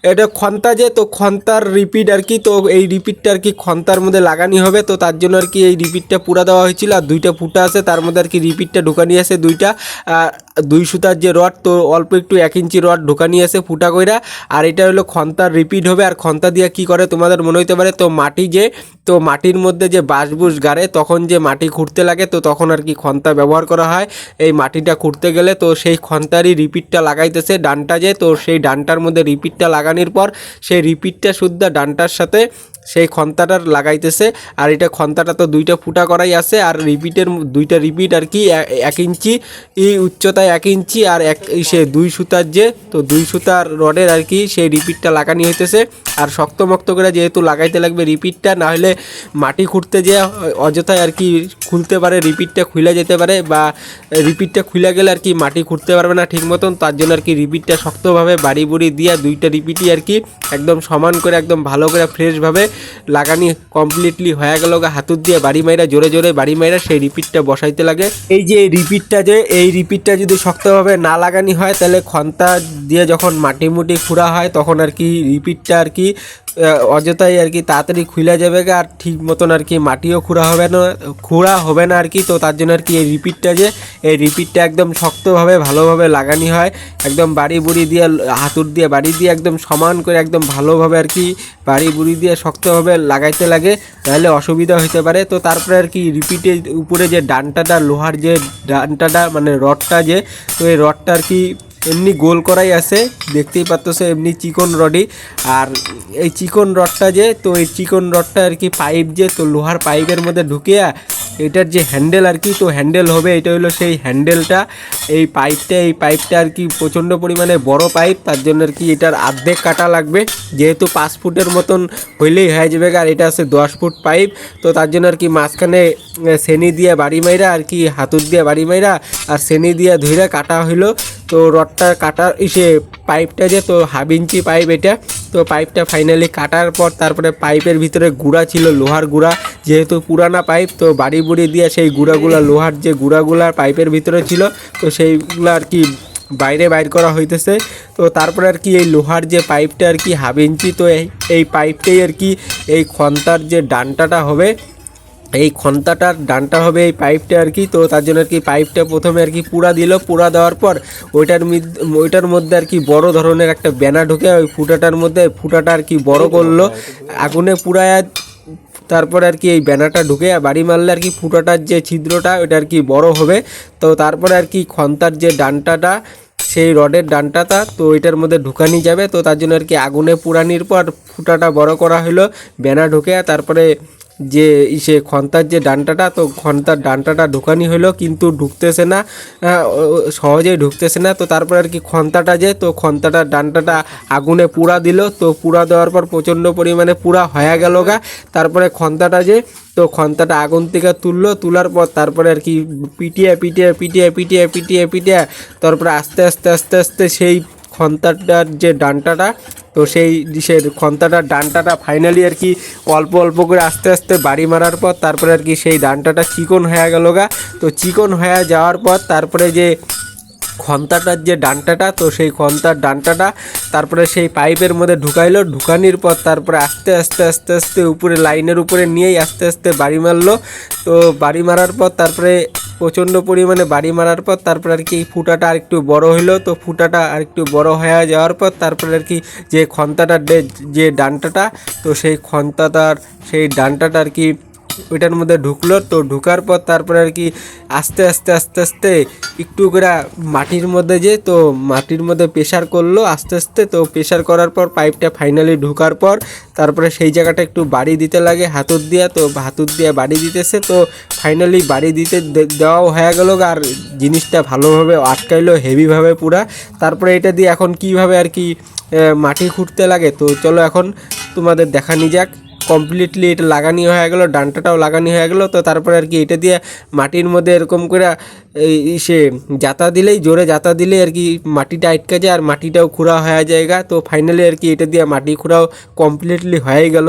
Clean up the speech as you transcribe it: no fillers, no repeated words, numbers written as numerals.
এটা খন্তা যে, তো খন্তার রিপিট আর কি। তো এই রিপিটটা আর কি খন্তার মধ্যে লাগানি হবে, তো তার জন্য আর কি এই রিপিটটা পুরা দেওয়া হয়েছিল। আর দুইটা ফুটা আছে, তার মধ্যে আর কি রিপিটটা ঢুকানি আছে দুইটা। দুই সুতার যে রড, তো অল্প একটু 1 ইঞ্চি রড ঢুকানি আছে ফুটা কইরা। আর এটা হলো খন্তার রিপিট হবে। আর খন্তা দিয়ে কি করে তোমাদের মনে হইতে পারে, তো মাটি যে, তো মাটির মধ্যে যে বাঁশবুশ গাড়ে তখন যে মাটি খুঁড়তে লাগে, তো তখন আর কি খন্তা ব্যবহার করা হয় এই মাটিটা খুঁড়তে গেলে। তো সেই খন্তারই রিপিটটা লাগাইতেছে ডানটা যে, তো সেই ডানটার মধ্যে রিপিটটা লাগানোর পর সেই রিপিটটা শুদ্ধ ডানটার সাথে সেই খন্তাটার লাগাইতেছে। আর এটা খন্তাটা তো দুইটা ফুটা করাই আছে। আর রিপিটের দুইটা রিপিট আর কি 1 ইঞ্চি উচ্চতায় 1 ইঞ্চি, আর সে দুই সুতার যে, তো দুই সুতার রডের আর কি সেই রিপিটটা লাগানি হইতেছে। আর শক্তমক্ত করে যেহেতু লাগাইতে লাগবে রিপিটটা, না হলে মাটি খুঁড়তে যে অযথায় আর কি খুলতে পারে, রিপিটটা খুলে যেতে পারে, বা রিপিটটা খুলে গেলে আর কি মাটি খুঁড়তে পারবে না ঠিক মতন। তার জন্য আর কি রিপিটটা শক্তভাবে বাড়ি বুড়ি দিয়া দুইটা রিপিটই আর কি একদম সমান করে একদম ভালো করে ফ্রেশভাবে লাগানি কমপ্লিটলি হয়ে গেল। হাতুর দিয়ে বাড়ি মাইরা জোরে জোরে বাড়ি মাইরা সেই রিপিটটা বসাইতে লাগে। এই যে রিপিটটা যে, এই রিপিটটা যদি শক্তভাবে না লাগানি হয়, তাহলে খন্তা দিয়ে যখন মাটি মুটি খুঁড়া হয় তখন আর কি রিপিটটা আর কি অযথাই আর কি তাড়াতাড়ি খুলে যাবে আর ঠিক মতন আর কি মাটিও খুঁড়া হবে না আর কি। তো তার জন্য আর কি এই রিপিটটা যে, এই রিপিটটা একদম শক্তভাবে ভালোভাবে লাগানি হয়। একদম বাড়ি বুড়ি দিয়ে হাতুর দিয়ে বাড়ি দিয়ে একদম সমান করে একদম ভালোভাবে আর কি বাড়ি বুড়ি দিয়ে শক্তভাবে লাগাইতে লাগে, তাহলে অসুবিধা হতে পারে। তো তারপরে আর কি রিপিটের উপরে যে ডানটাটা, লোহার যে ডানটাটা মানে রডটা যে, তো এই রডটা আর কি এমনি গোল করাই আছে, দেখতেই পাচ্ছ এমনি চিকন রডই। আর এই চিকন রডটা যে, তো এই চিকন রডটা আর কি পাইপ যে, তো লোহার পাইপের মধ্যে ঢুকিয়া এটার যে হ্যান্ডেল আর কি, তো হ্যান্ডেল হবে, এটা হলো সেই হ্যান্ডেলটা। এই পাইপটা আর কি প্রচণ্ড পরিমাণে বড় পাইপ, তার জন্য আর কি এটার অর্ধেক কাটা লাগবে। যেহেতু 5 ফুটের মতন হইলেই হয়ে যাবে, আর এটা আছে 10 ফুট পাইপ। তো তার জন্য আর কি মাঝখানে সেনি দিয়ে বাড়ি মাইরা আর কি হাতুর দিয়ে বাড়ি মাইরা আর সেনি দিয়ে ধুইরা কাটা হইলো। তো রডটা কাটার পাইপটা যে, তো 1/2 ইঞ্চি পাইপ এটা। তো পাইপটা ফাইনালি কাটার পর তারপরে পাইপের ভিতরে গুঁড়া ছিল, লোহার গুঁড়া, যেহেতু পুরানা পাইপ, তো বাড়ি বুড়ি দিয়ে সেই গুঁড়াগুলা, লোহার যে গুঁড়াগুলা পাইপের ভিতরে ছিল, তো সেইগুলো আর কি বাইর করা হইতেছে। তো তারপরে আর কি এই লোহার যে পাইপটা আর কি 1/2 ইঞ্চি, তো এই পাইপটাই আর কি এই খন্তার যে ডানটাটা হবে, এই খন্তাটার ডানটা হবে এই পাইপটা আর কি। তো তার জন্য আর কি পাইপটা প্রথমে আর কি পুরা দিল, পুরা দেওয়ার পর ওইটার মধ্যে আর কি বড় ধরনের একটা ব্যানা ঢুকে ওই ফুটাটা আর কি বড় করলো, আগুনে পুরায়। তারপরে আর কি এই ব্যানাটা ঢুকে বাড়ি মারলে আর কি ফুটাটার যে ছিদ্রটা ওইটা আর কি বড় হবে। তো তারপরে আর কি খন্তার যে ডানটাটা, সেই রডের ডানটাটা তো ওইটার মধ্যে ঢুকানি যাবে। তো তার জন্য আর কি আগুনে পুরানির পর ফুটাটা বড় করা হলো, ব্যানা ঢুকে। তারপরে যে খন্তার যে ডানটাটা, তো খন্তার ডানটাটা ঢুকানি হলো, কিন্তু ঢুকতেছে না, সহজেই ঢুকতেছে না। তো তারপর আর কি খন্তাটা যে, তো খন্তাটার ডানটাটা আগুনে পুরা দিল। তো পুরা দেওয়ার পর প্রচণ্ড পরিমাণে পুরা হয়ে গেল গা। তারপরে খন্তাটা যে, তো খন্তাটা আগুন থেকে তোলার পর তারপরে আর কি পিটিয়ে তারপরে আস্তে সেই খন্তাটার যে ডানটাটা, তো সেই খন্তাটার ডানটাটা ফাইনালি আর কি অল্প অল্প করে আস্তে বাড়ি মারার পর তারপরে আর কি সেই ডানটাটা চিকন হয়ে গেল গা। তো চিকন হয়ে যাওয়ার পর তারপরে যে খন্তাটার যে ডানটাটা, তো সেই খন্তার ডানটাটা তারপরে সেই পাইপের মধ্যে ঢুকানির পর তারপরে আস্তে উপরে লাইনের উপরে নিয়েই আস্তে বাড়ি মারলো। তো বাড়ি মারার পর তারপরে প্রচণ্ড পরিমাণে বাড়ি মারার পর তারপরে আর কি ফুটাটা আরেকটু বড় হইলো। তো ফুটাটা আরেকটু বড় হয়ে যাওয়ার পর তারপরে আর কি যে খন্তাটার যে ডানটাটা, তো সেই ডানটাটা আর কি ওইটার মধ্যে ঢুকলো। তো ঢুকার পর তারপরে আর কি আস্তে একটু করে মাটির মধ্যে যে, তো মাটির মধ্যে প্রেশার করলো আস্তে। তো প্রেশার করার পর পাইপটা ফাইনালি ঢুকার পর তারপরে সেই জায়গাটা একটু বাড়ি দিতে লাগে হাতুর দিয়া, তো হাতুর দিয়ে বাড়ি দিতেছে। তো ফাইনালি বাড়ি দিতে দেওয়াও হয়ে গেল, আর জিনিসটা ভালোভাবে আটকাইলো হেভিভাবে পুরা। তারপরে এটা দিয়ে এখন কিভাবে আর কি মাটি খুঁড়তে লাগে, তো চলো এখন তোমাদের দেখানি যাক। কমপ্লিটলি এটা লাগানি হয়ে গেলো, ডানটাটাও লাগানি হয়ে গেলো। তো তারপরে আর কি এটা দিয়ে মাটির মধ্যে এরকম করে জোরে জাতা দিলেই আর কি মাটিটা আটকে যায়, আর মাটিটাও খুঁড়া হয়ে যায়। তো ফাইনালি আর কি এটা দিয়ে মাটি খুঁড়াও কমপ্লিটলি হয়ে গেল।